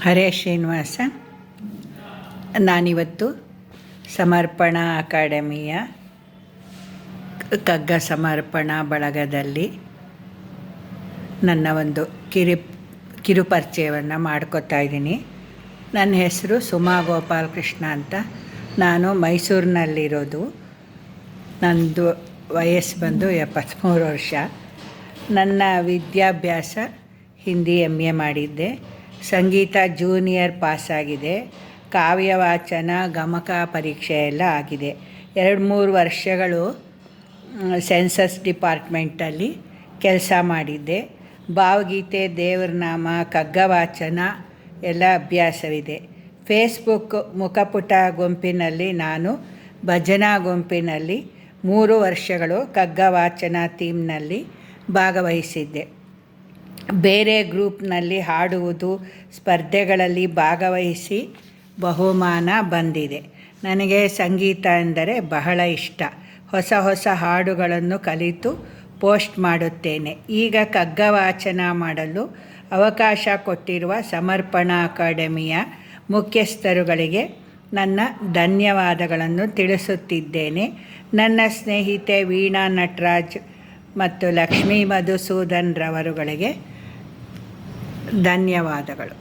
ಹರೇ ಶ್ರೀನಿವಾಸ. ನಾನಿವತ್ತು ಸಮರ್ಪಣಾ ಅಕಾಡೆಮಿಯ ಕಗ್ಗ ಸಮರ್ಪಣಾ ಬಳಗದಲ್ಲಿ ನನ್ನ ಒಂದು ಕಿರುಪರಿಚಯವನ್ನು ಮಾಡ್ಕೋತಾ ಇದ್ದೀನಿ. ನನ್ನ ಹೆಸರು ಸುಮಾ ಗೋಪಾಲಕೃಷ್ಣ ಅಂತ. ನಾನು ಮೈಸೂರಿನಲ್ಲಿರೋದು. ನನ್ನದು ವಯಸ್ಸು ಬಂದು 73 ವರ್ಷ. ನನ್ನ ವಿದ್ಯಾಭ್ಯಾಸ ಹಿಂದಿ MA ಮಾಡಿದ್ದೆ. ಸಂಗೀತ ಜೂನಿಯರ್ ಪಾಸಾಗಿದೆ. ಕಾವ್ಯವಾಚನ ಗಮಕ ಪರೀಕ್ಷೆ ಎಲ್ಲ ಆಗಿದೆ. 2-3 ವರ್ಷಗಳು ಸೆನ್ಸಸ್ ಡಿಪಾರ್ಟ್ಮೆಂಟಲ್ಲಿ ಕೆಲಸ ಮಾಡಿದ್ದೆ. ಭಾವಗೀತೆ, ದೇವ್ರ ನಾಮ, ಕಗ್ಗವಾಚನ ಎಲ್ಲ ಅಭ್ಯಾಸವಿದೆ. ಫೇಸ್ಬುಕ್ ಮುಖಪುಟ ಗುಂಪಿನಲ್ಲಿ ನಾನು ಭಜನಾ ಗುಂಪಿನಲ್ಲಿ 3 ವರ್ಷಗಳು ಕಗ್ಗವಾಚನ ಥೀಮ್ನಲ್ಲಿ ಭಾಗವಹಿಸಿದ್ದೆ. ಬೇರೆ ಗ್ರೂಪ್ನಲ್ಲಿ ಹಾಡುವುದು ಸ್ಪರ್ಧೆಗಳಲ್ಲಿ ಭಾಗವಹಿಸಿ ಬಹುಮಾನ ಬಂದಿದೆ. ನನಗೆ ಸಂಗೀತ ಎಂದರೆ ಬಹಳ ಇಷ್ಟ. ಹೊಸ ಹಾಡುಗಳನ್ನು ಕಲಿತು ಪೋಸ್ಟ್ ಮಾಡುತ್ತೇನೆ. ಈಗ ಕಗ್ಗವಾಚನ ಮಾಡಲು ಅವಕಾಶ ಕೊಟ್ಟಿರುವ ಸಮರ್ಪಣಾ ಅಕಾಡೆಮಿಯ ಮುಖ್ಯಸ್ಥರುಗಳಿಗೆ ನನ್ನ ಧನ್ಯವಾದಗಳನ್ನು ತಿಳಿಸುತ್ತಿದ್ದೇನೆ. ನನ್ನ ಸ್ನೇಹಿತೆ ವೀಣಾ ನಟರಾಜ್ ಮತ್ತು ಲಕ್ಷ್ಮೀ ಮಧುಸೂದನ್ ರವರುಗಳಿಗೆ ಧನ್ಯವಾದಗಳು.